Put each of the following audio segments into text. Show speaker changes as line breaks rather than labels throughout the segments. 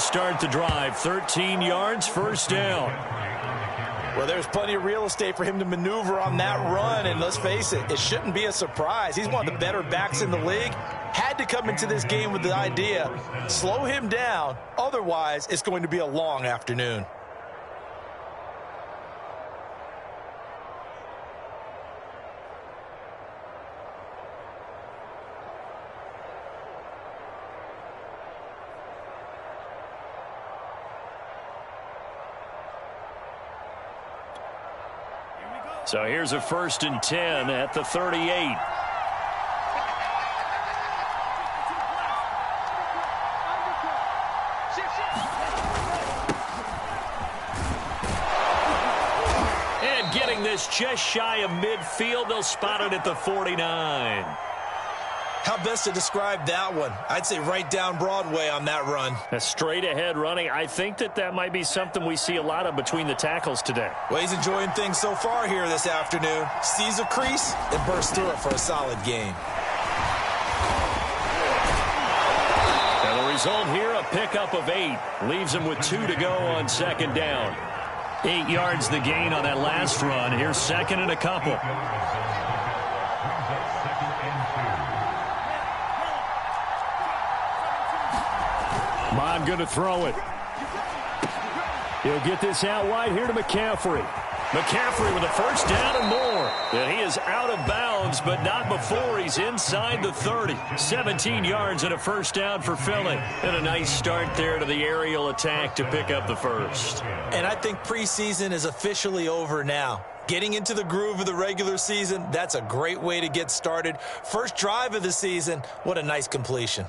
start the drive. 13 yards, first down.
Well, there's plenty of real estate for him to maneuver on that run, and let's face it, it shouldn't be a surprise. He's one of the better backs in the league. Had to come into this game with the idea, slow him down, otherwise it's going to be a long afternoon.
So here's a 1st and 10 at the 38. And getting this just shy of midfield, they'll spot it at the 49.
How best to describe that one? I'd say right down Broadway on that run.
A straight ahead running. I think that might be something we see a lot of between the tackles today.
Well, he's enjoying things so far here this afternoon. Sees a crease and bursts through it for a solid game.
And the result here, a pickup of 8. Leaves him with 2 to go on 2nd down. 8 yards the gain on that last run. Here's 2nd and a couple. Mon going to throw it. He'll get this out wide here to McCaffrey. McCaffrey with a 1st down and more. And he is out of bounds, but not before he's inside the 30. 17 yards and a 1st down for Philly. And a nice start there to the aerial attack to pick up the 1st.
And I think preseason is officially over now. Getting into the groove of the regular season, that's a great way to get started. First drive of the season, what a nice completion.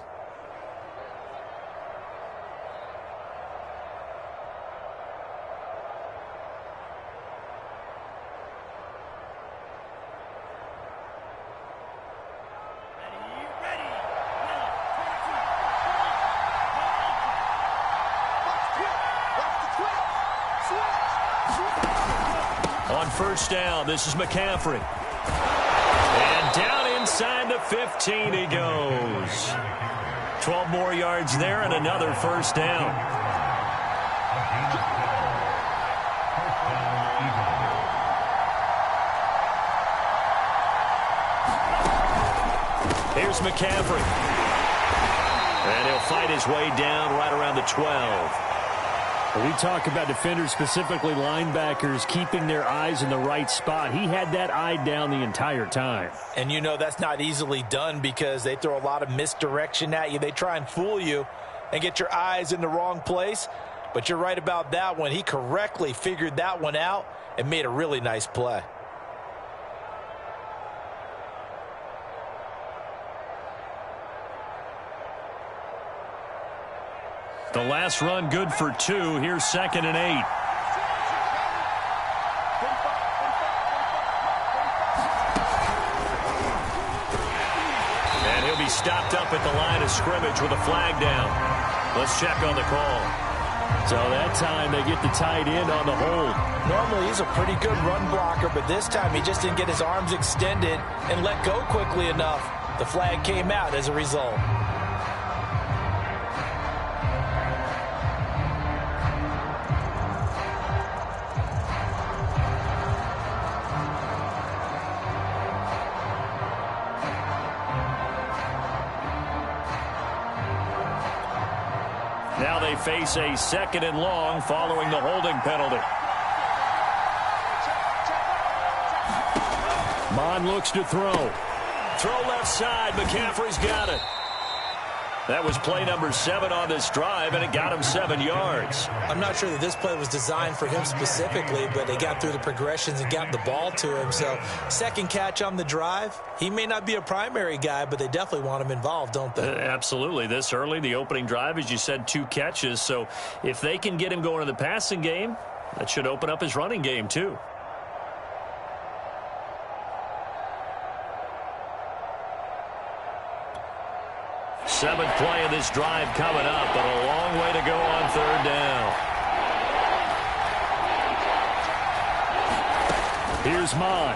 On 1st down, this is McCaffrey. And down inside the 15 he goes. 12 more yards there and another 1st down. Here's McCaffrey. And he'll fight his way down right around the 12.
We talk about defenders, specifically linebackers, keeping their eyes in the right spot. He had that eye down the entire time.
And you know that's not easily done because they throw a lot of misdirection at you. They try and fool you and get your eyes in the wrong place. But you're right about that one. He correctly figured that one out and made a really nice play.
The last run good for 2. Here's 2nd and 8. And he'll be stopped up at the line of scrimmage with a flag down. Let's check on the call.
So that time they get the tight end on the hold.
Normally he's a pretty good run blocker, but this time he just didn't get his arms extended and let go quickly enough. The flag came out as a result.
Now they face a 2nd and long following the holding penalty.
Mon looks to throw.
Throw left side. McCaffrey's got it. That was play number 7 on this drive, and it got him 7 yards.
I'm not sure that this play was designed for him specifically, but they got through the progressions and got the ball to him. So, 2nd catch on the drive. He may not be a primary guy, but they definitely want him involved, don't they?
Absolutely. This early, the opening drive, as you said, 2 catches. So, if they can get him going in the passing game, that should open up his running game, too. 7th play of this drive coming up, but a long way to go on 3rd down.
Here's Mon.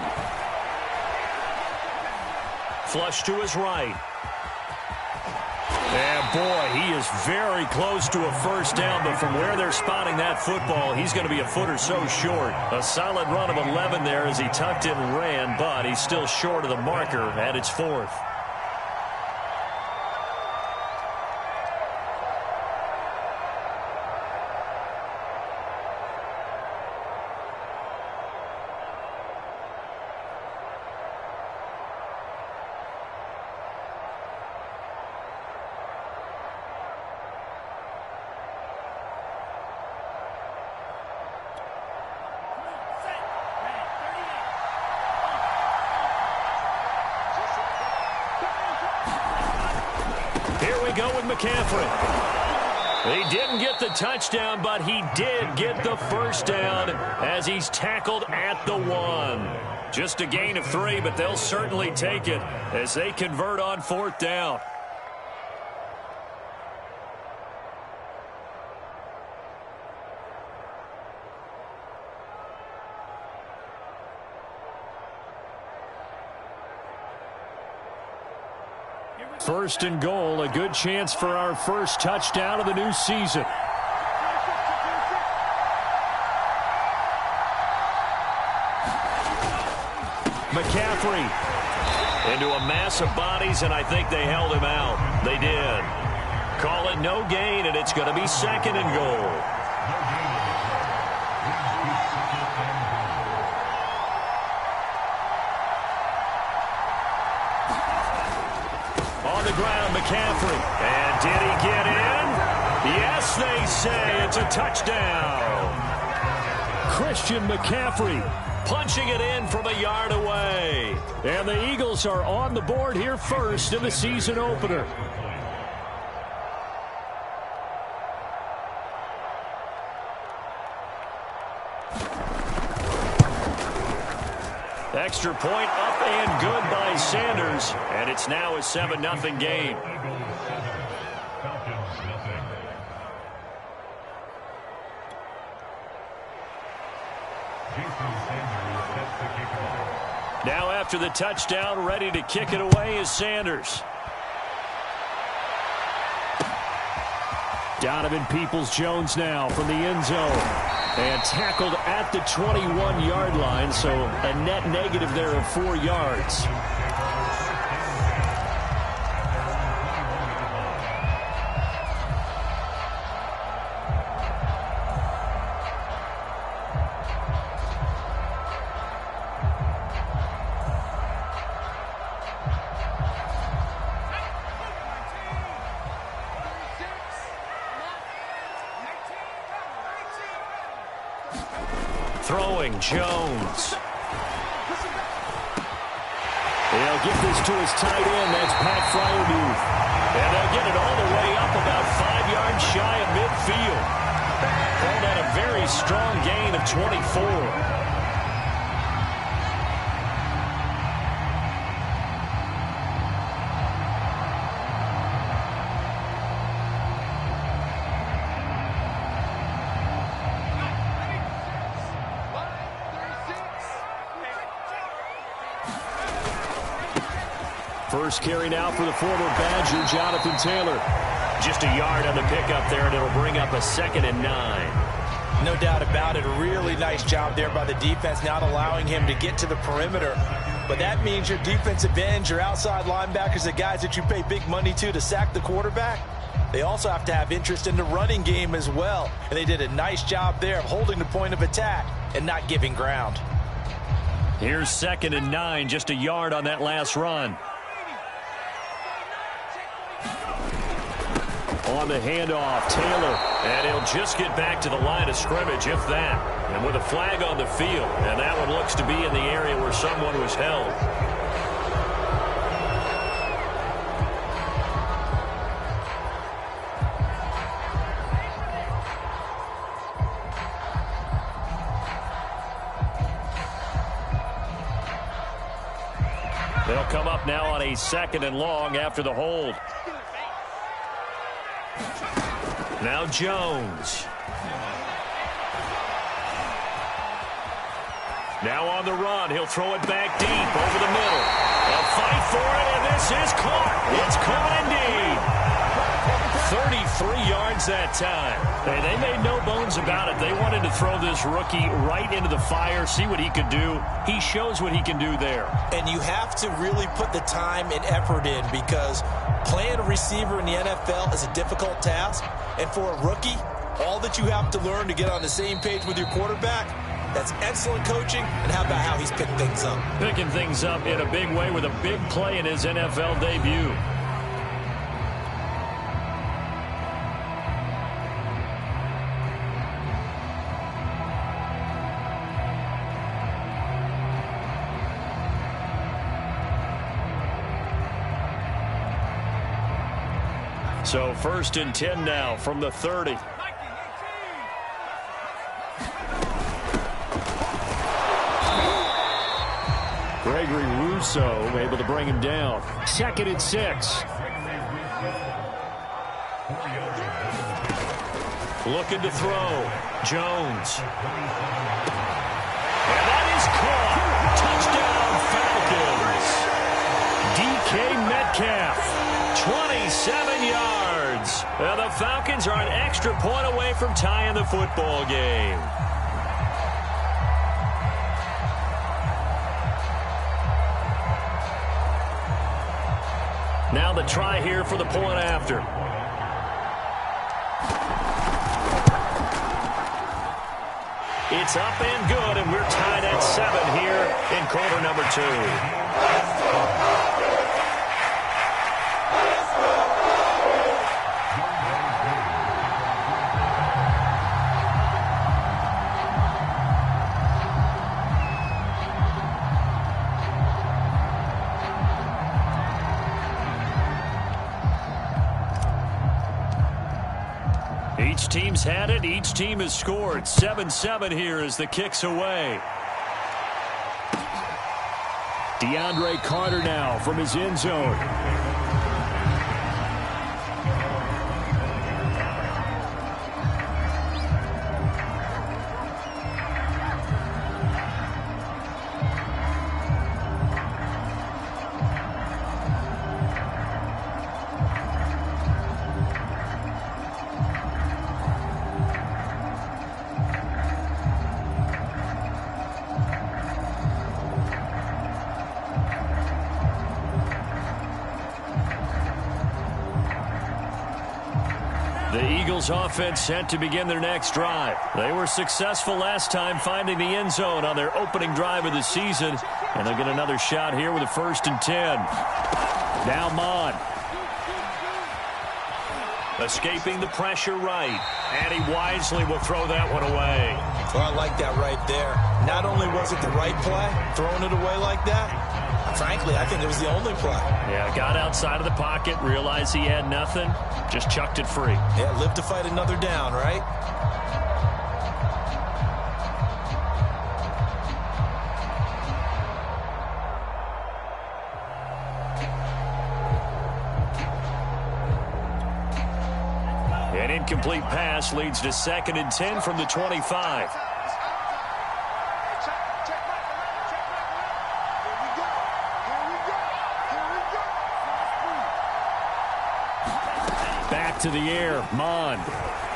Flush to his right. And boy, he is very close to a first down, but from where they're spotting that football, he's going to be a foot or so short. A solid run of 11 there as he tucked it and ran, but he's still short of the marker at its 4th. Go with McCaffrey. He didn't get the touchdown, but he did get the first down as he's tackled at the 1. Just a gain of 3, but they'll certainly take it as they convert on 4th down. First and goal, a good chance for our first touchdown of the new season. McCaffrey into a mass of bodies, and I think they held him out. They did. Call it no gain, and it's going to be 2nd and goal. On the ground, McCaffrey. And did he get in? Yes, they say it's a touchdown. Christian McCaffrey punching it in from a yard away. And the Eagles are on the board here first in the season opener. Extra point up and good by Sanders, and it's now a 7-0 game. Now after the touchdown, ready to kick it away is Sanders. Donovan Peoples-Jones now from the end zone. And tackled at the 21-yard line, so a net negative there of 4 yards. Throwing Jones. They'll get this to his tight end. That's Pat Fryermuth. And they'll get it all the way up about 5 yards shy of midfield. Called that a very strong gain of 24. First carry now for the former Badger, Jonathan Taylor. Just a yard on the pickup there, and it'll bring up a 2nd and 9.
No doubt about it. A really nice job there by the defense, not allowing him to get to the perimeter. But that means your defensive ends, your outside linebackers, the guys that you pay big money to sack the quarterback, they also have to have interest in the running game as well. And they did a nice job there of holding the point of attack and not giving ground.
Here's 2nd and 9, just a yard on that last run. On the handoff, Taylor, and he'll just get back to the line of scrimmage, if that. And with a flag on the field, and that one looks to be in the area where someone was held. They'll come up now on a 2nd and long after the hold. Now Jones. Now on the run. He'll throw it back deep over the middle. They'll fight for it, and this is caught. It's caught indeed. 33 yards that time. Hey, they made no bones about it. They wanted to throw this rookie right into the fire, see what he could do. He shows what he can do there.
And you have to really put the time and effort in, because playing a receiver in the NFL is a difficult task. And for a rookie, all that you have to learn to get on the same page with your quarterback, that's excellent coaching. And how about how he's picked things up?
Picking things up in a big way with a big play in his NFL debut. So 1st and 10 now from the 30. Gregory Rousseau able to bring him down. 2nd and 6. Looking to throw. Jones. And that is caught. Touchdown, Falcons. DK Metcalf. 27 yards. The Falcons are an extra point away from tying the football game. Now the try here for the point after. It's up and good, and we're tied at 7 here in quarter number 2. Each team's had it. Each team has scored. 7-7 here as the kick's away. DeAndre Carter now from his end zone. The Eagles offense set to begin their next drive. They were successful last time finding the end zone on their opening drive of the season. And they'll get another shot here with a 1st and 10. Now Mon. Escaping the pressure right. And he wisely will throw that one away.
Well, I like that right there. Not only was it the right play, throwing it away like that, frankly, I think it was the only play.
Yeah, got outside of the pocket, realized he had nothing, just chucked it free.
Yeah, live to fight another down, right?
An incomplete pass leads to 2nd and 10 from the 25. Back to the air, Mon.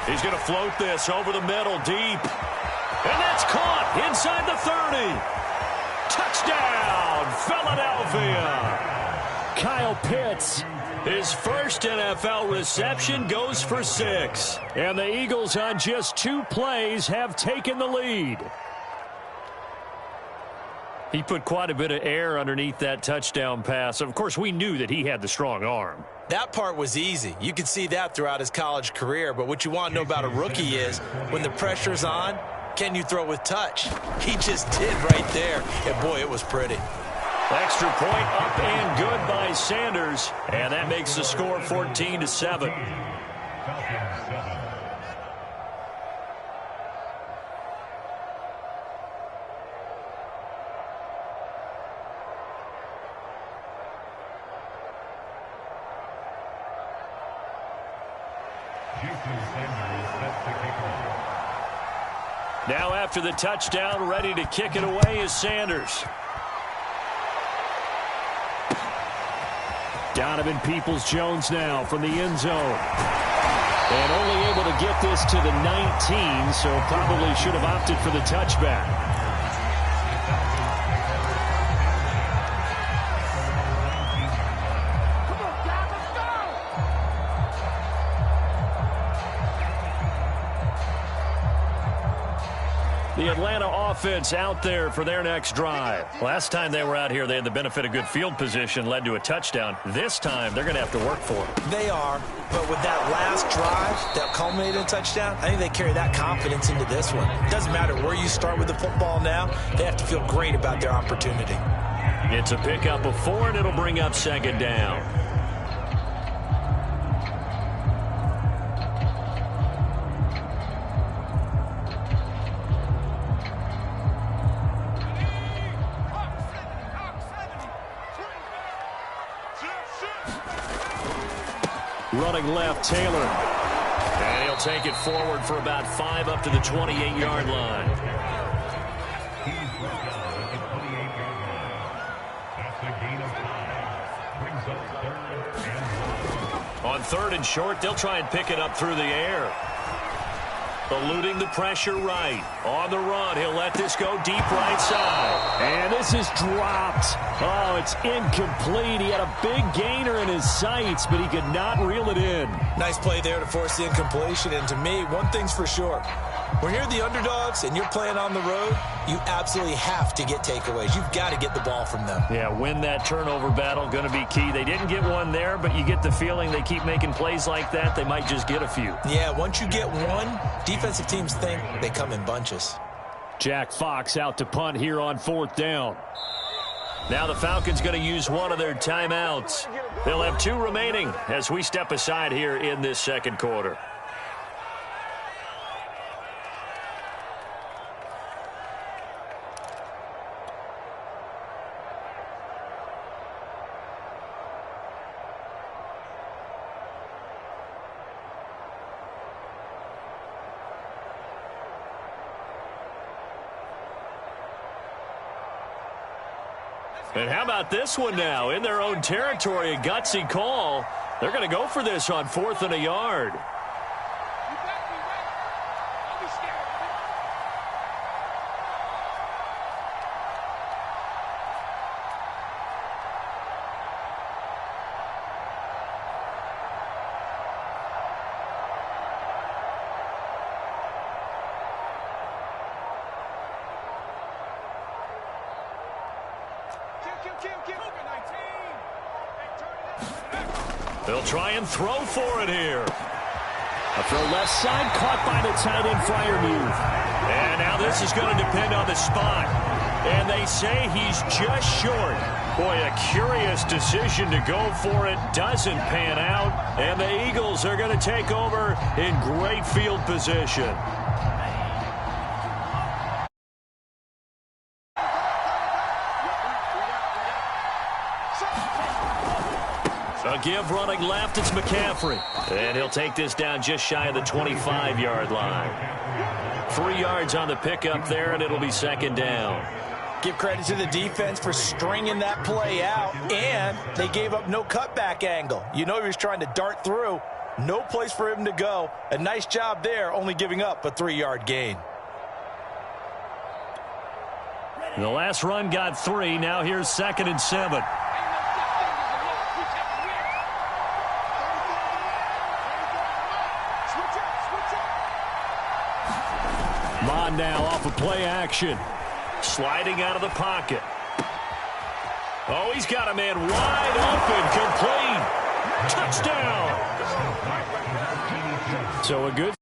He's going to float this over the middle, deep. And that's caught inside the 30. Touchdown, Philadelphia. Kyle Pitts, his first NFL reception, goes for 6. And the Eagles on just 2 plays have taken the lead. He put quite a bit of air underneath that touchdown pass. Of course, we knew that he had the strong arm.
That part was easy. You could see that throughout his college career. But what you want to know about a rookie is when the pressure's on, can you throw with touch? He just did right there. And, boy, it was pretty.
Extra point up and good by Sanders. And that makes the score 14-7. Now after the touchdown, ready to kick it away is Sanders. Donovan Peoples-Jones now from the end zone. And only able to get this to the 19, so probably should have opted for the touchback. The Atlanta offense out there for their next drive. Last time they were out here, they had the benefit of good field position, led to a touchdown. This time, they're going to have to work for it.
They are, but with that last drive that culminated in a touchdown, I think they carry that confidence into this one. It doesn't matter where you start with the football now. They have to feel great about their opportunity.
It's a pickup of 4, and it'll bring up second down. Running left, Taylor. And he'll take it forward for about 5 up to the 28-yard line. On 3rd and short, they'll try and pick it up through the air. Eluding the pressure right. On the run, he'll let this go deep right side. And this is dropped. Oh, it's incomplete. He had a big gainer in his sights, but he could not reel it in.
Nice play there to force the incompletion. And to me, one thing's for sure. When you're the underdogs and you're playing on the road, you absolutely have to get takeaways. You've got to get the ball from them.
Yeah, win that turnover battle, going to be key. They didn't get one there, but you get the feeling they keep making plays like that, they might just get a few.
Yeah, once you get one, defensive teams think they come in bunches.
Jack Fox out to punt here on 4th down. Now the Falcons going to use one of their timeouts. They'll have 2 remaining as we step aside here in this second quarter. And how about this one now? In their own territory, a gutsy call. They're going to go for this on 4th and a yard. They'll try and throw for it here. A throw left side, caught by the tight end Freiermuth. And now this is going to depend on the spot. And they say he's just short. Boy, a curious decision to go for it. Doesn't pan out. And the Eagles are going to take over in great field position. A give running left, it's McCaffrey. And he'll take this down just shy of the 25-yard line. 3 yards on the pickup there, and it'll be second down.
Give credit to the defense for stringing that play out, and they gave up no cutback angle. You know he was trying to dart through. No place for him to go. A nice job there, only giving up a 3-yard gain.
The last run got 3. Now here's 2nd and 7. Mon now off of play action. Sliding out of the pocket. Oh, he's got a man wide open. Complete. Touchdown. So a good.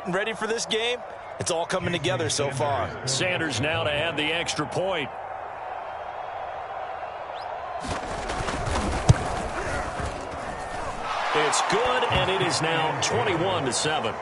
Ready for this game? It's all coming together so far.
Sanders now to add the extra point. It's good, and it is now 21-7.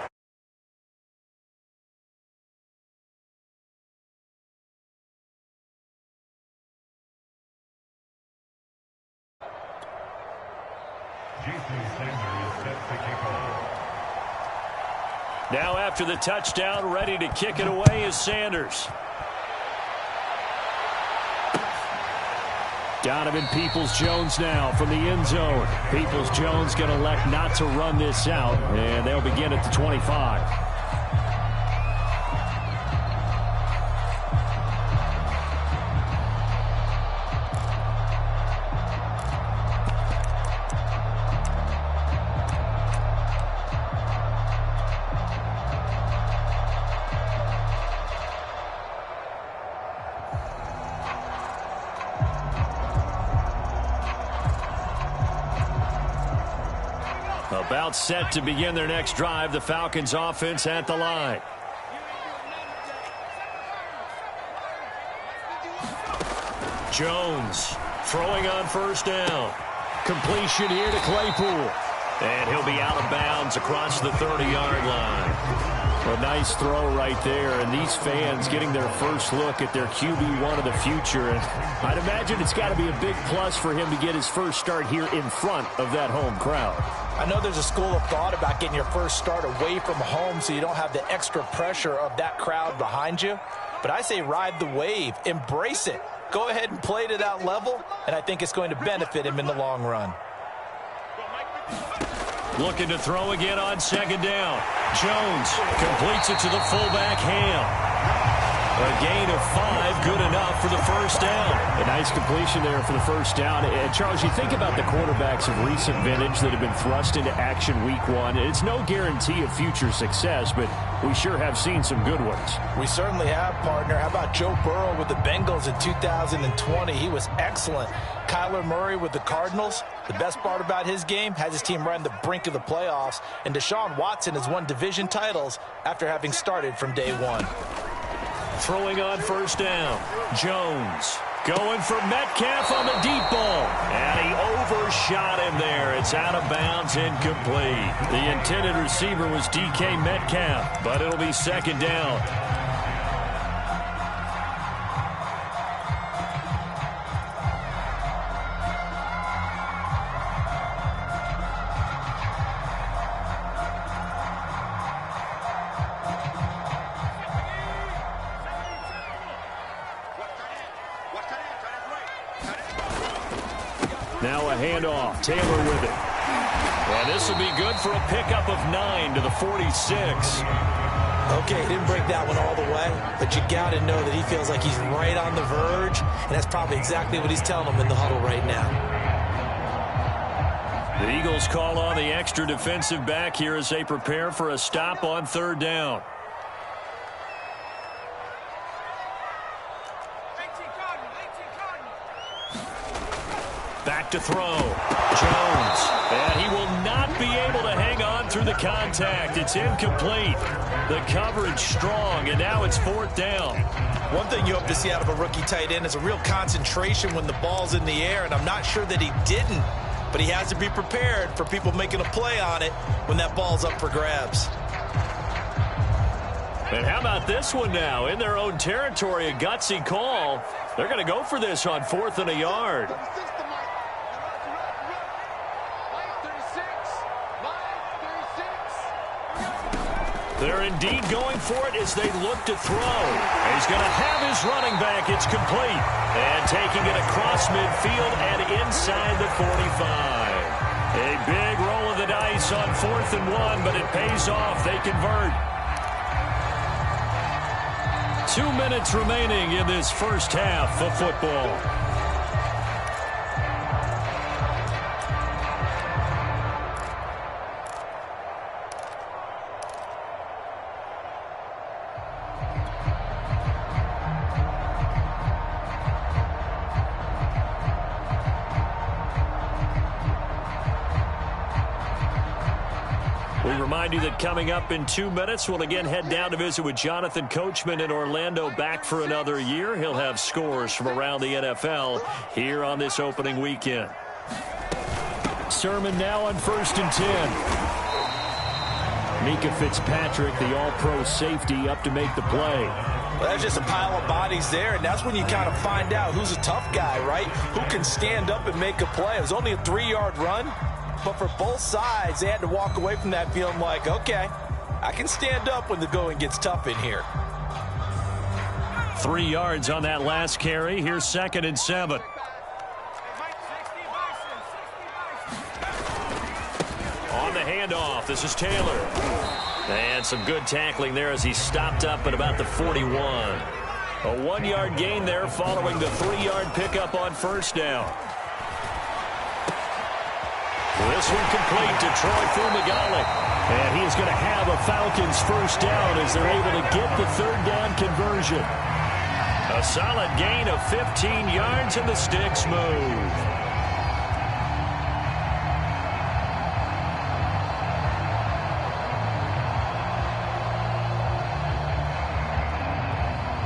Now after the touchdown, ready to kick it away is Sanders.
Donovan Peoples-Jones now from the end zone. Peoples-Jones going to elect not to run this out, and they'll begin at the 25. About set to begin their next drive. The Falcons offense at the line. Jones throwing on first down. Completion here to Claypool. And he'll be out of bounds across the 30-yard line. A nice throw right there, and these fans getting their first look at their QB1 of the future. And I'd imagine it's got to be a big plus for him to get his first start here in front of that home crowd.
I know there's a school of thought about getting your first start away from home so you don't have the extra pressure of that crowd behind you. But I say ride the wave. Embrace it. Go ahead and play to that level, and I think it's going to benefit him in the long run.
Looking to throw again on second down. Jones completes it to the fullback, Ham. A gain of 5, good enough for the first down. A nice completion there for the first down. And Charles, you think about the quarterbacks of recent vintage that have been thrust into action week 1. It's no guarantee of future success, but we sure have seen some good ones.
We certainly have, partner. How about Joe Burrow with the Bengals in 2020? He was excellent. Kyler Murray with the Cardinals. The best part about his game, has his team right on the brink of the playoffs. And Deshaun Watson has won division titles after having started from day 1.
Throwing on first down. Jones going for Metcalf on the deep ball. And he overshot him there. It's out of bounds, incomplete. The intended receiver was DK Metcalf, but it'll be second down. Now a handoff. Taylor with it. And this will be good for a pickup of 9 to the 46.
Okay, he didn't break that one all the way, but you got to know that he feels like he's right on the verge, and that's probably exactly what he's telling them in the huddle right now.
The Eagles call on the extra defensive back here as they prepare for a stop on third down. Back to throw. Jones. And he will not be able to hang on through the contact. It's incomplete. The coverage strong, and now it's fourth down.
One thing you hope to see out of a rookie tight end is a real concentration when the ball's in the air, and I'm not sure that he didn't, but he has to be prepared for people making a play on it when that ball's up for grabs.
And how about this one now? In their own territory, a gutsy call. They're going to go for this on 4th and a yard. They're indeed going for it as they look to throw. He's going to have his running back. It's complete. And taking it across midfield and inside the 45. A big roll of the dice on 4th and 1, but it pays off. They convert. 2 minutes remaining in this first half of football. Remind you that coming up in 2 minutes, we'll again head down to visit with Jonathan Coachman in Orlando, back for another year. He'll have scores from around the NFL here on this opening weekend. Sermon now on 1st and 10. Mika Fitzpatrick, the all-pro safety, up to make the play.
Well, that's just a pile of bodies there, and that's when you kind of find out who's a tough guy, right? Who can stand up and make a play. It was only a 3-yard run. But for both sides, they had to walk away from that feeling like, okay, I can stand up when the going gets tough in here.
3 yards on that last carry. Here's 2nd and 7. handoff. This is Taylor. And some good tackling there as he stopped up at about the 41. A 1-yard gain there following the 3-yard pickup on first down. This one complete to Troy Fumagalli. And he is going to have a Falcons first down as they're able to get the third down conversion. A solid gain of 15 yards and the sticks move.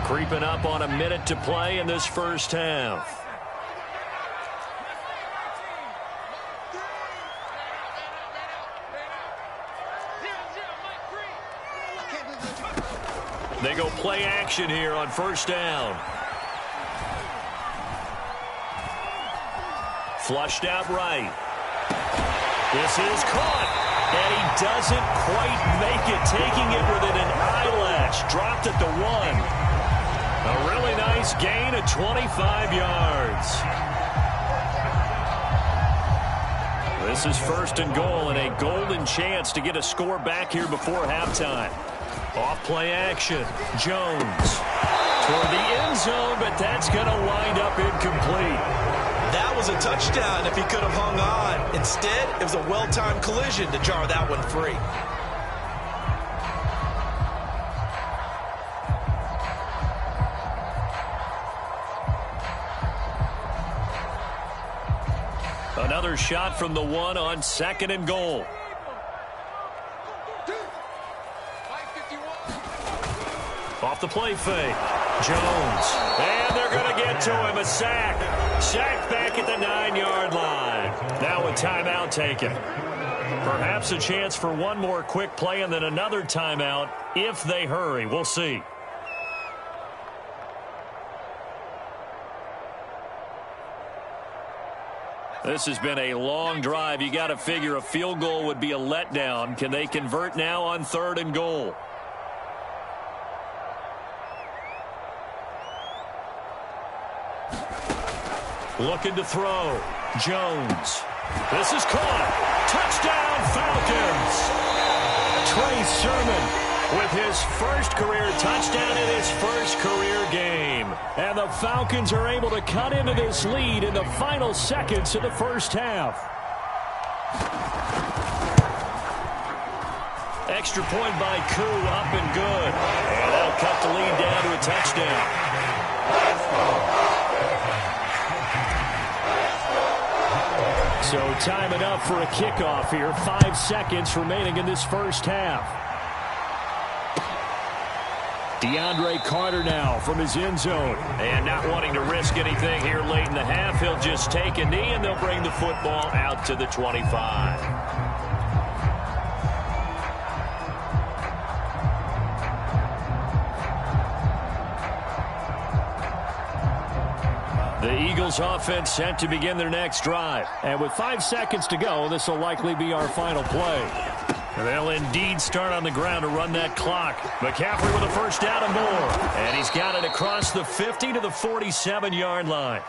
Creeping up on a minute to play in this first half. They go play action here on first down. Flushed out right. This is caught. And he doesn't quite make it, taking it within an eyelash. Dropped at the 1. A really nice gain of 25 yards. This is first and goal and a golden chance to get a score back here before halftime. Off play action. Jones toward the end zone, but that's going to wind up incomplete.
That was a touchdown if he could have hung on. Instead, it was a well-timed collision to jar that one free.
Another shot from the 1 on second and goal. Off the play fake. Jones. And they're going to get to him. A sack. Sacked back at the 9-yard line. Now a timeout taken. Perhaps a chance for one more quick play and then another timeout if they hurry. We'll see. This has been a long drive. You got to figure a field goal would be a letdown. Can they convert now on third and goal? Looking to throw. Jones. This is caught. Touchdown, Falcons. Trey Sermon with his first career touchdown in his first career game. And the Falcons are able to cut into this lead in the final seconds of the first half. Extra point by Koo, up and good. And that'll cut the lead down to a touchdown. So time enough for a kickoff here. 5 seconds remaining in this first half. DeAndre Carter now from his end zone. And not wanting to risk anything here late in the half, he'll just take a knee and they'll bring the football out to the 25. The Eagles offense set to begin their next drive. And with 5 seconds to go, this will likely be our final play. They'll indeed start on the ground to run that clock. McCaffrey with a first down and more. And he's got it across the 50 to the 47-yard line.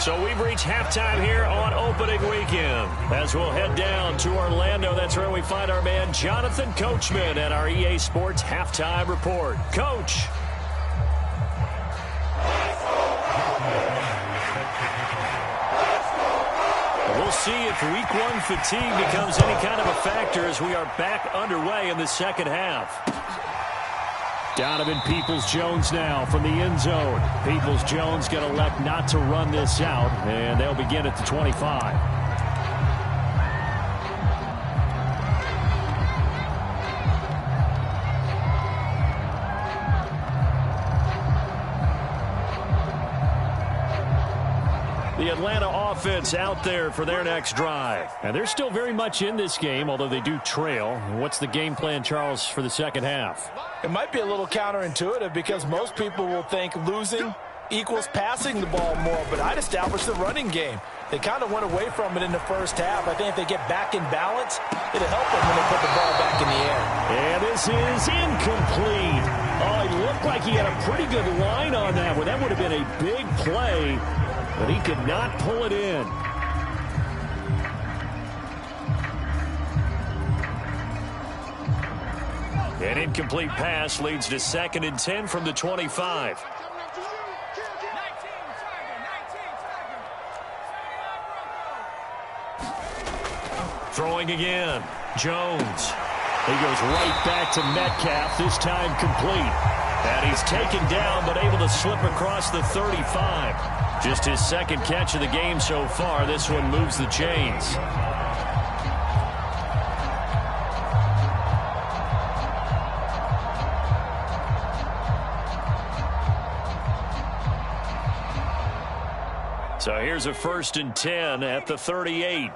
So we've reached halftime here on opening weekend. As we'll head down to Orlando, that's where we find our man Jonathan Coachman at our EA Sports Halftime Report. Coach. We'll see if week 1 fatigue becomes any kind of a factor as we are back underway in the second half. Donovan Peoples-Jones now from the end zone. Peoples-Jones going to elect not to run this out, and they'll begin at the 25. The Atlanta offense out there for their next drive. And they're still very much in this game, although they do trail. What's the game plan, Charles, for the second half?
It might be a little counterintuitive because most people will think losing equals passing the ball more, but I'd establish the running game. They kind of went away from it in the first half. I think if they get back in balance, it'll help them when they put the ball back in the air.
And this is incomplete. Oh, it looked like he had a pretty good line on that one. That would have been a big play. But he could not pull it in.
An incomplete pass leads to 2nd and 10 from the 25. Throwing again. Jones. He goes right back to Metcalf, this time complete. And he's taken down, but able to slip across the 35. Just his 2nd catch of the game so far. This one moves the chains. So here's a 1st and 10 at the 38.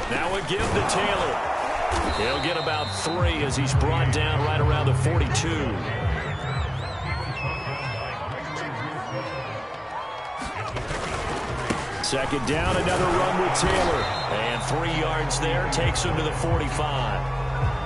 Now a give to Taylor. He'll get about 3 as he's brought down right around the 42. Second down, another run with Taylor. And 3 yards there takes him to the 45.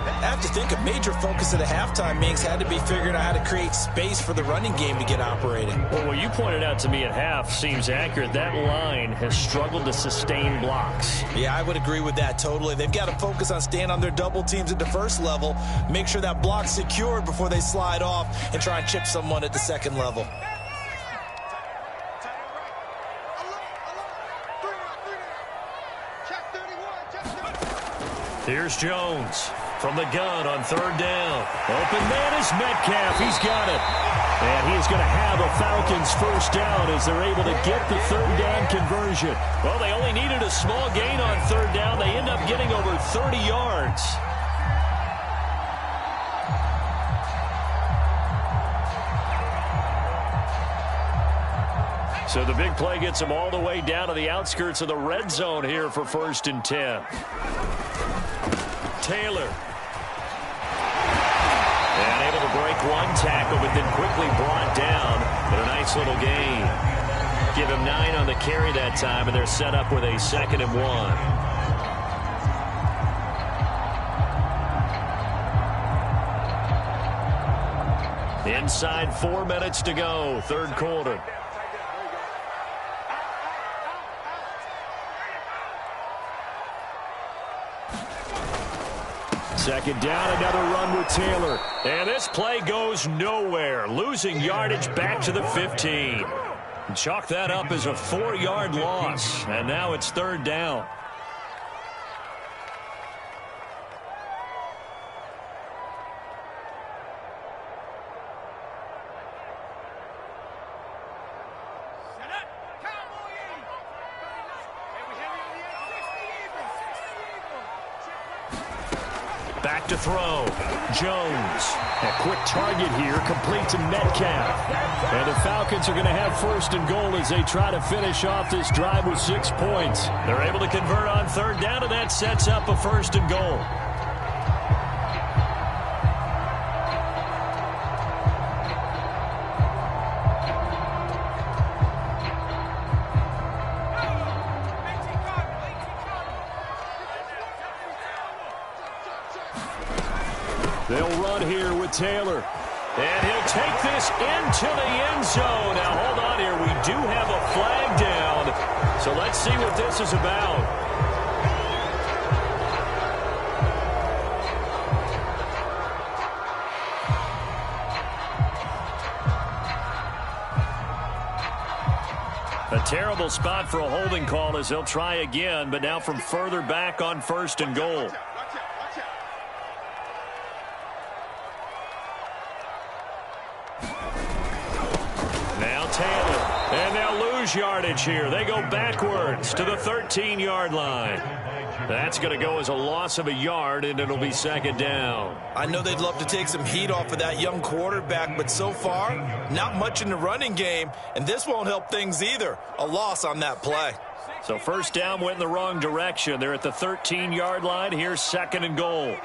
I have to think a major focus of the halftime meetings had to be figuring out how to create space for the running game to get operating.
Well, what you pointed out to me at half seems accurate. That line has struggled to sustain blocks.
Yeah, I would agree with that totally. They've got to focus on staying on their double teams at the first level, make sure that block's secured before they slide off and try and chip someone at the second level.
Here's Jones from the gun on 3rd down. Open man is Metcalf. He's got it. And he's going to have a Falcons 1st down as they're able to get the 3rd down conversion. Well, they only needed a small gain on 3rd down. They end up getting over 30 yards. So the big play gets them all the way down to the outskirts of the red zone here for 1st and 10. Taylor. And able to break 1 tackle, but then quickly brought down. But a nice little gain. Give him 9 on the carry that time, and they're set up with a 2nd and 1. Inside 4 minutes to go, 3rd quarter. Second down, another run with Taylor. And this play goes nowhere. Losing yardage back to the 15. Chalk that up as a 4-yard loss. And now it's 3rd down. Back to throw. Jones. A quick target here, complete to Metcalf. And the Falcons are going to have 1st and goal as they try to finish off this drive with 6 points. They're able to convert on 3rd down, and that sets up a 1st and goal. They'll run here with Taylor. And he'll take this into the end zone. Now, hold on here. We do have a flag down. So let's see what this is about. A terrible spot for a holding call as they'll try again, but now from further back on 1st and goal. And they'll lose yardage here. They go backwards to the 13-yard line. That's going to go as a loss of a yard, and it'll be 2nd down.
I know they'd love to take some heat off of that young quarterback, but so far, not much in the running game, and this won't help things either. A loss on that play.
So 1st down went in the wrong direction. They're at the 13-yard line. Here's 2nd and goal.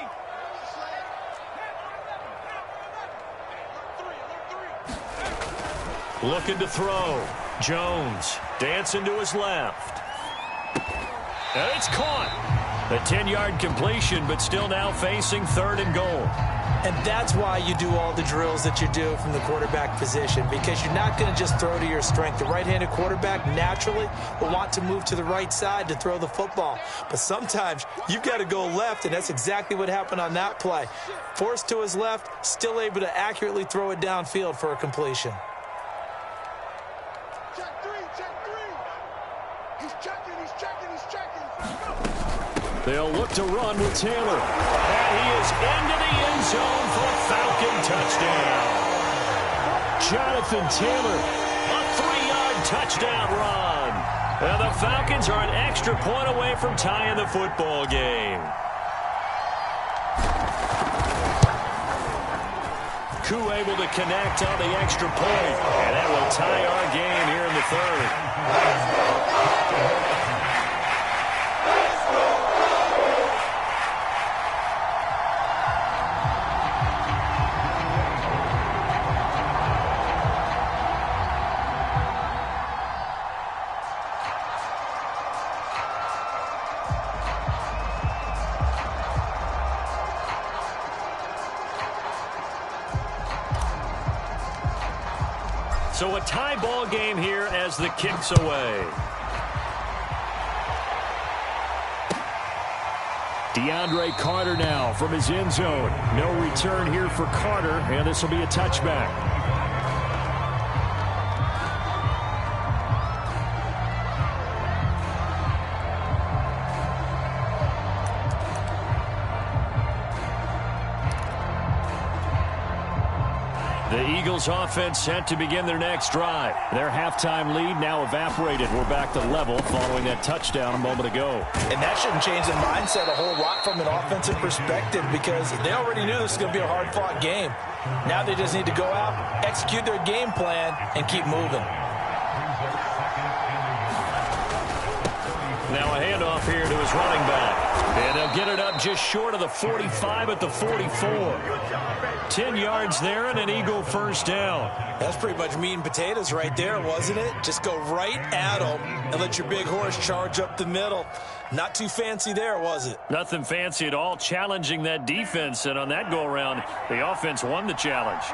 Looking to throw. Jones dancing to his left. And it's caught.
A 10-yard completion, but still now facing 3rd and goal.
And that's why you do all the drills that you do from the quarterback position, because you're not going to just throw to your strength. The right-handed quarterback naturally will want to move to the right side to throw the football. But sometimes you've got to go left, and that's exactly what happened on that play. Forced to his left, still able to accurately throw it downfield for a completion.
Check three. He's checking.
They'll look to run with Taylor. And he is into the end zone for a Falcon touchdown. Jonathan Taylor, a 3-yard touchdown run. And the Falcons are an extra point away from tying the football game. Koo able to connect on the extra point. And that will tie our game here in the 3rd. So a tie ball game here as the kick's away. DeAndre Carter now from his end zone. No return here for Carter, and this will be a touchback. The Eagles offense set to begin their next drive. Their halftime lead now evaporated. We're back to level following that touchdown a moment ago.
And that shouldn't change the mindset a whole lot from an offensive perspective, because they already knew this was going to be a hard-fought game. Now they just need to go out, execute their game plan, and keep moving.
Now a handoff here to his running back. And they'll get it up just short of the 45 at the 44. 10 yards there and an Eagle first down.
That's pretty much meat and potatoes right there, wasn't it? Just go right at them and let your big horse charge up the middle. Not too fancy there, was it?
Nothing fancy at all, challenging that defense. And on that go-around, the offense won the challenge.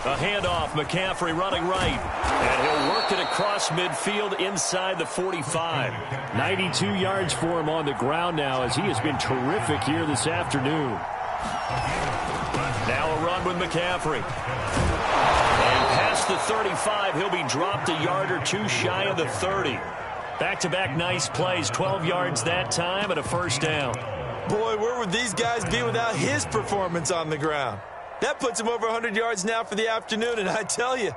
A handoff, McCaffrey running right. And he'll work it across midfield inside the 45. 92 yards for him on the ground now, as he has been terrific here this afternoon. Now a run with McCaffrey. And past the 35, he'll be dropped a yard or two shy of the 30. Back-to-back nice plays, 12 yards that time and a first down.
Boy, where would these guys be without his performance on the ground? That puts him over 100 yards now for the afternoon, and I tell you,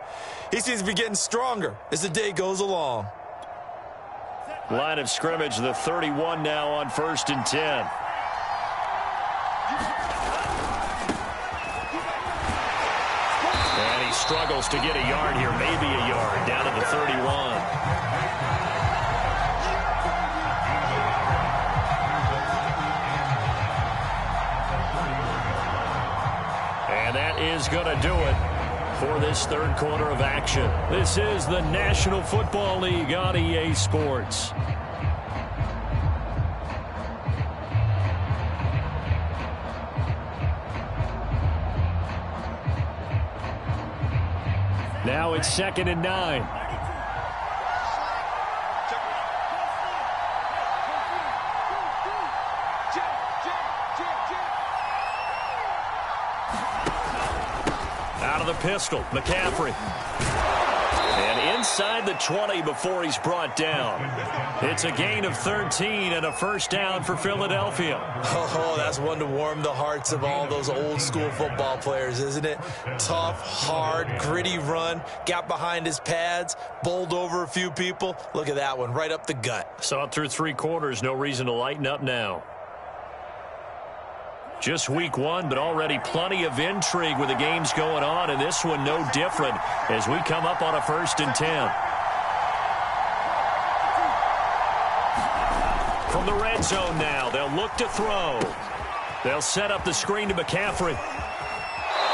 he seems to be getting stronger as the day goes along.
Line of scrimmage, the 31 now on 1st and 10. And he struggles to get a yard here, maybe a yard, down to the 31. And that is going to do it for this 3rd quarter of action. This is the National Football League on EA Sports. Now it's 2nd and 9. Out of the pistol, McCaffrey. And inside the 20 before he's brought down. It's a gain of 13 and a first down for Philadelphia.
Oh, that's one to warm the hearts of all those old school football players, isn't it? Tough, hard, gritty run. Got behind his pads, bowled over a few people. Look at that one, right up the gut.
Saw it through 3 quarters, no reason to lighten up now. Just week 1, but already plenty of intrigue with the games going on, and this one no different as we come up on a 1st and 10. From the red zone now, they'll look to throw. They'll set up the screen to McCaffrey.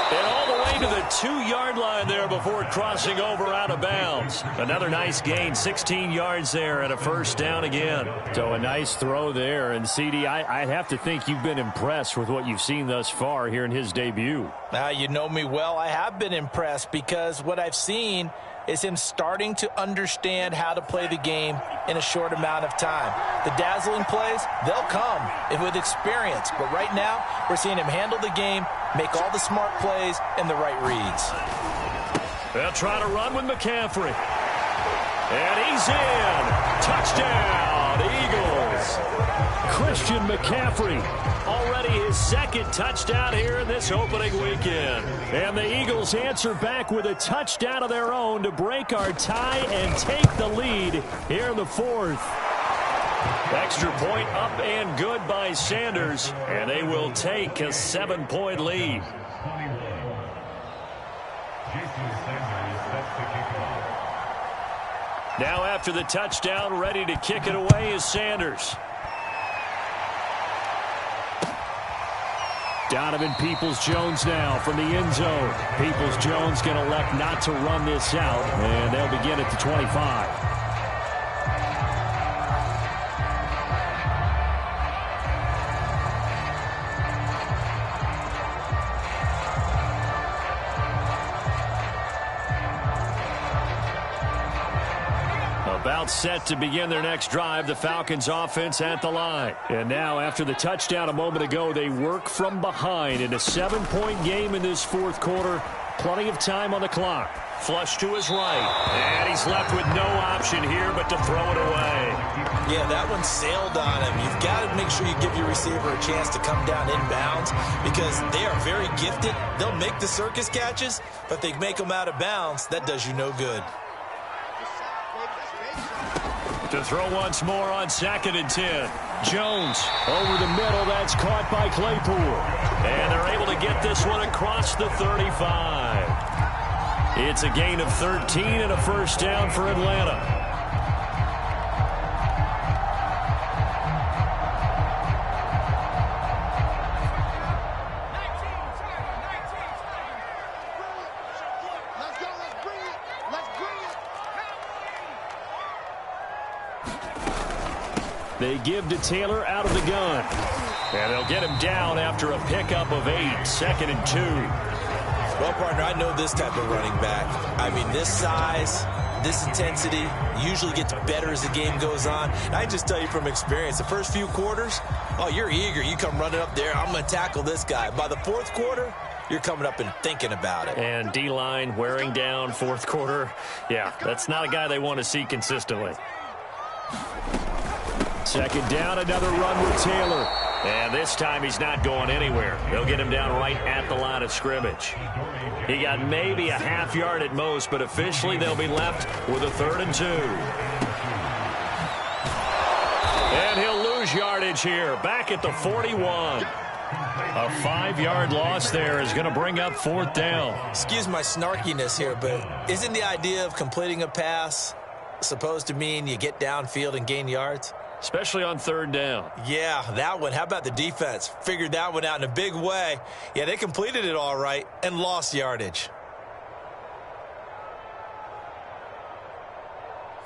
And all the way to the 2-yard line there before crossing over out of bounds. Another nice gain, 16 yards there and a first down again.
So a nice throw there. And, CD, I have to think you've been impressed with what you've seen thus far here in his debut.
Now, you know me well. I have been impressed because what I've seen is him starting to understand how to play the game in a short amount of time. The dazzling plays, they'll come with experience. But right now, we're seeing him handle the game, make all the smart plays, and the right reads.
They'll try to run with McCaffrey. And he's in. Touchdown, Eagles.
Christian McCaffrey.
Already his second touchdown here in this opening weekend.
And the Eagles answer back with a touchdown of their own to break our tie and take the lead here in the fourth.
Extra point up and good by Sanders, and they will take a 7-point lead. Now after the touchdown, ready to kick it away is Sanders.
Donovan Peoples-Jones now from the end zone. Peoples-Jones going to elect not to run this out, and they'll begin at the 25. About set to begin their next drive, the Falcons offense at the line. And now after the touchdown a moment ago, they work from behind in a 7-point game in this fourth quarter. Plenty of time on the clock.
Flush to his right. And he's left with no option here but to throw it away.
Yeah, that one sailed on him. You've got to make sure you give your receiver a chance to come down inbounds because they are very gifted. They'll make the circus catches, but they make them out of bounds. That does you no good.
To throw once more on 2nd and 10.
Jones over the middle. That's caught by Claypool.
And they're able to get this one across the 35. It's a gain of 13 and a first down for Atlanta.
They give to Taylor out of the gun.
And they'll get him down after a pickup of 8. 2nd and 2.
Well, partner, I know this type of running back. I mean, this size, this intensity usually gets better as the game goes on. And I just tell you from experience, the first few quarters, oh, you're eager. You come running up there. I'm going to tackle this guy. By the fourth quarter, you're coming up and thinking about it.
And D-line wearing down fourth quarter. Yeah, that's not a guy they want to see consistently.
2nd down, another run with Taylor.
And this time he's not going anywhere. They'll get him down right at the line of scrimmage. He got maybe a half yard at most, but officially they'll be left with a 3rd and 2. And he'll lose yardage here, back at the 41. A 5-yard loss there is going to bring up 4th down.
Excuse my snarkiness here, but isn't the idea of completing a pass supposed to mean you get downfield and gain yards?
Especially on 3rd down.
Yeah, that one. How about the defense? Figured that one out in a big way. Yeah, they completed it all right and lost yardage.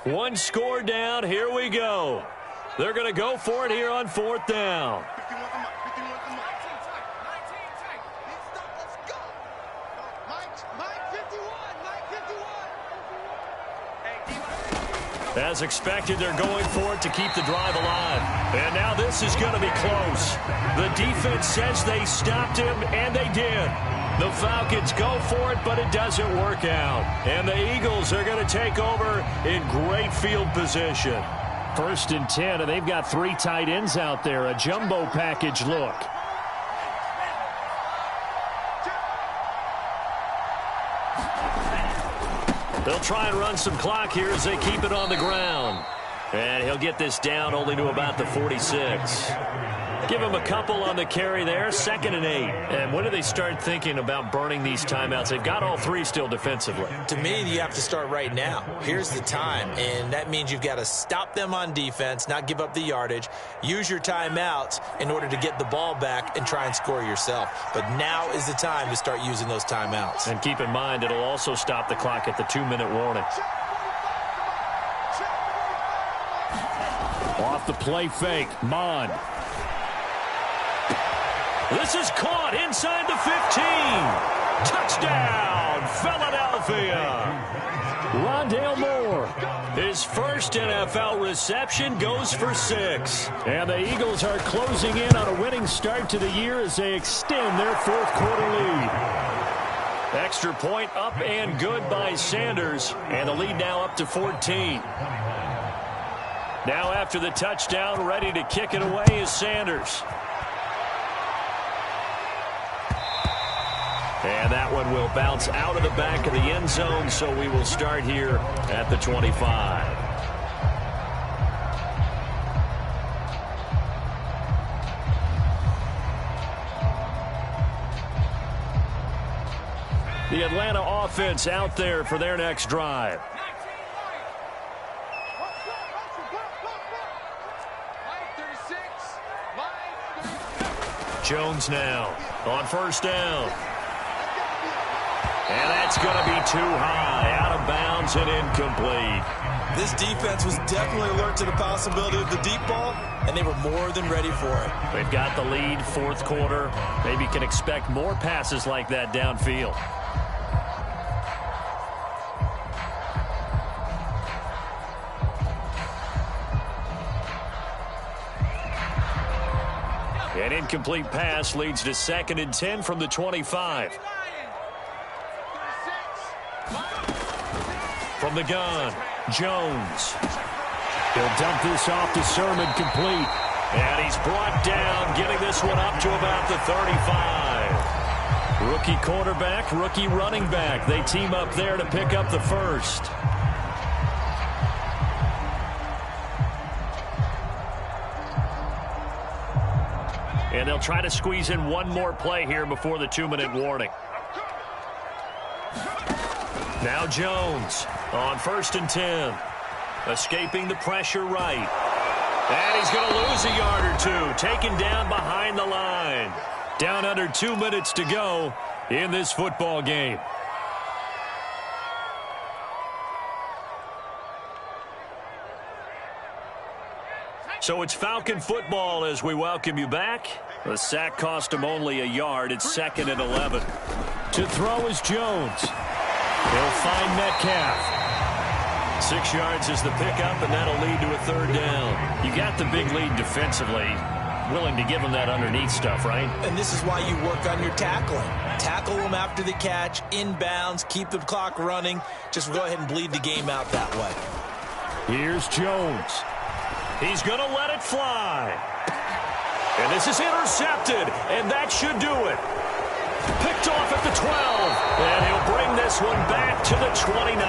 One score down. Here we go. They're going to go for it here on 4th down. As expected, they're going for it to keep the drive alive. And now this is going to be close. The defense says they stopped him, and they did. The Falcons go for it, but it doesn't work out. And the Eagles are going to take over in great field position.
1st and 10, and they've got 3 tight ends out there. A jumbo package look.
They'll try and run some clock here as they keep it on the ground. And he'll get this down only to about the 46. Give him a couple on the carry there, 2nd and 8.
And when do they start thinking about burning these timeouts? They've got all 3 still defensively.
To me, you have to start right now. Here's the time, and that means you've got to stop them on defense, not give up the yardage, use your timeouts in order to get the ball back and try and score yourself. But now is the time to start using those timeouts.
And keep in mind, it'll also stop the clock at the 2-minute warning. Off the play fake, Mond. This is caught inside the 15. Touchdown, Philadelphia. Rondale Moore. His first NFL reception goes for 6. And the Eagles are closing in on a winning start to the year as they extend their 4th quarter lead. Extra point up and good by Sanders. And the lead now up to 14. Now after the touchdown, ready to kick it away is Sanders. And that one will bounce out of the back of the end zone, so we will start here at the 25. The Atlanta offense out there for their next drive. Jones now on 1st down. And that's going to be too high, out of bounds and incomplete.
This defense was definitely alert to the possibility of the deep ball, and they were more than ready for it.
They've got the lead, 4th quarter. Maybe can expect more passes like that downfield. An incomplete pass leads to 2nd and 10 from the 25. From the gun, Jones. He'll dump this off to Sermon, complete. And he's brought down, getting this one up to about the 35. Rookie quarterback, rookie running back. They team up there to pick up the first. And they'll try to squeeze in one more play here before the 2-minute warning. Now Jones on 1st and 10. Escaping the pressure right. And he's going to lose a yard or 2. Taken down behind the line. Down under 2 minutes to go in this football game. So it's Falcon football as we welcome you back. The sack cost him only a yard. It's 2nd and 11. To throw is Jones. He'll find Metcalf. 6 yards is the pickup, and that'll lead to a 3rd down. You got the big lead defensively. Willing to give him that underneath stuff, right?
And this is why you work on your tackling. Tackle them after the catch, inbounds, keep the clock running. Just go ahead and bleed the game out that way.
Here's Jones. He's going to let it fly. And this is intercepted, and that should do it. Picked off at the 12, and he'll bring this one back to the 29.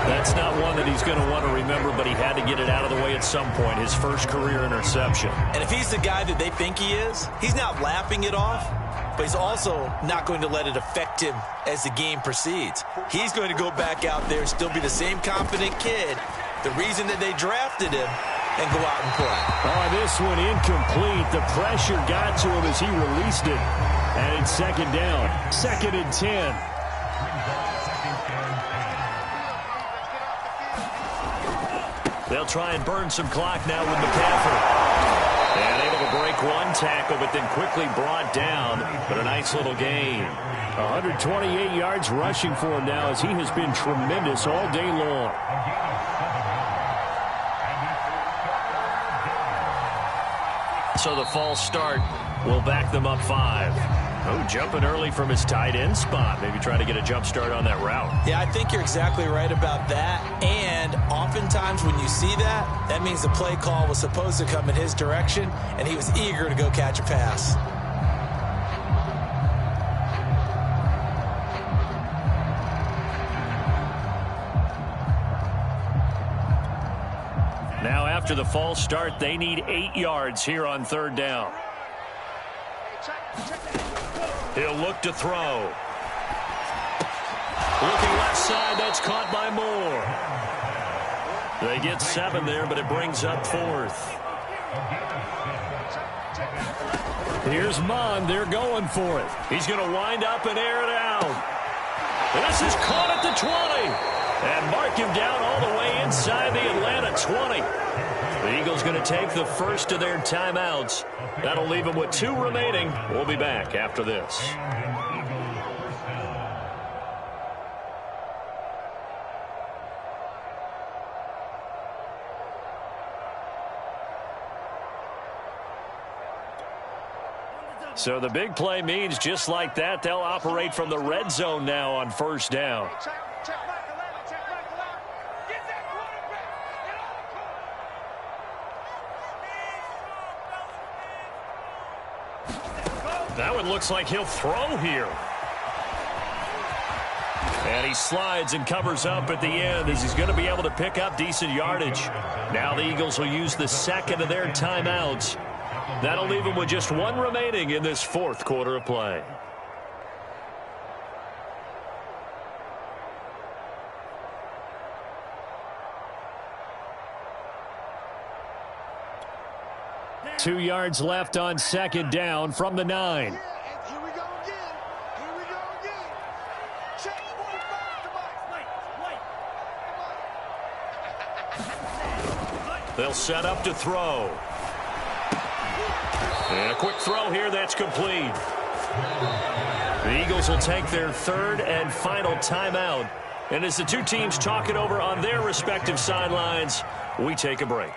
That's not one that he's going to want to remember, but he had to get it out of the way at some point, his first career interception.
And if he's the guy that they think he is, he's not laughing it off, but he's also not going to let it affect him as the game proceeds. He's going to go back out there and still be the same confident kid, the reason that they drafted him, and go out and play.
Oh, this one incomplete. The pressure got to him as he released it. And it's 2nd down. 2nd and 10. They'll try and burn some clock now with McCaffrey. And able to break one tackle, but then quickly brought down. But a nice little gain. 128 yards rushing for him now as he has been tremendous all day long. So the false start will back them up 5. Oh, jumping early from his tight end spot. Maybe trying to get a jump start on that route.
Yeah, I think you're exactly right about that. And oftentimes when you see that, that means the play call was supposed to come in his direction, and he was eager to go catch a pass.
after the false start. They need 8 yards here on third down. He'll look to throw. Looking left side, that's caught by Moore. They get 7 there, but it brings up 4th. Here's Mond. They're going for it. He's going to wind up and air it out. This is caught at the 20. And mark him down all the way inside the Atlanta 20. The Eagles going to take the first of their timeouts. That'll leave them with 2 remaining. We'll be back after this. So the big play means just like that, they'll operate from the red zone now on first down. That one looks like he'll throw here. And he slides and covers up at the end as he's going to be able to pick up decent yardage. Now the Eagles will use the second of their timeouts. That'll leave them with just 1 remaining in this 4th quarter of play. Two yards left on second down from the 9.
Here we go again. Here we go again. Check 45.
They'll set up to throw. And a quick throw here that's complete. The Eagles will take their 3rd and final timeout. And as the two teams talk it over on their respective sidelines, we take a break.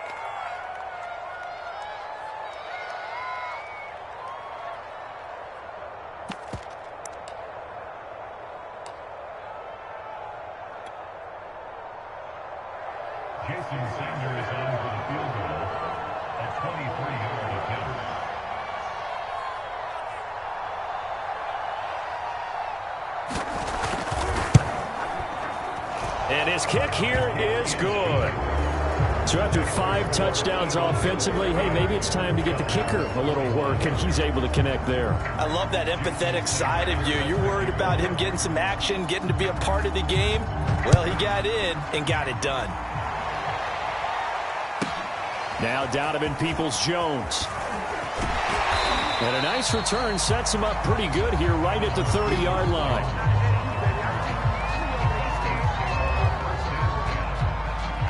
And his kick here is good. So after 5 touchdowns offensively, hey, maybe it's time to get the kicker a little work, and he's able to connect there.
I love that empathetic side of you. You're worried about him getting some action, getting to be a part of the game. Well, he got in and got it done.
Now Donovan Peoples-Jones. And a nice return sets him up pretty good here right at the 30-yard line.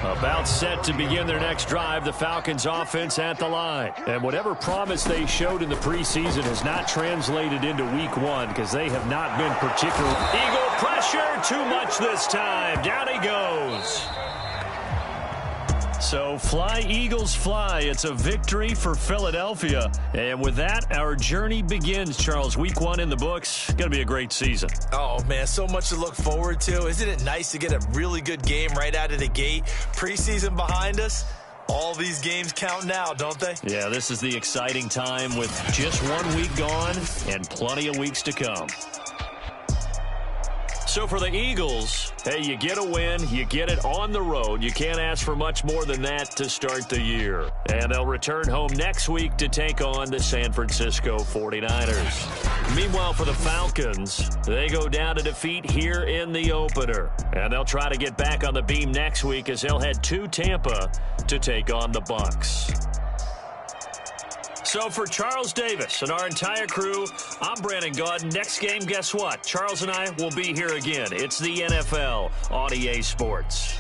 About set to begin their next drive, the Falcons offense at the line. And whatever promise they showed in the preseason has not translated into week 1 because they have not been particularly. Eagle pressure, too much this time. Down he goes. So fly, Eagles, fly. It's a victory for Philadelphia. And with that, our journey begins, Charles. Week 1 in the books. Going to be a great season.
Oh, man, so much to look forward to. Isn't it nice to get a really good game right out of the gate? Preseason behind us. All these games count now, don't they?
Yeah, this is the exciting time with just 1 week gone and plenty of weeks to come. So for the Eagles, hey, you get a win, you get it on the road. You can't ask for much more than that to start the year. And they'll return home next week to take on the San Francisco 49ers. Meanwhile, for the Falcons, they go down to defeat here in the opener. And they'll try to get back on the beam next week as they'll head to Tampa to take on the Bucs. So for Charles Davis and our entire crew, I'm Brandon Gaudin. Next game, guess what? Charles and I will be here again. It's the NFL on EA Sports.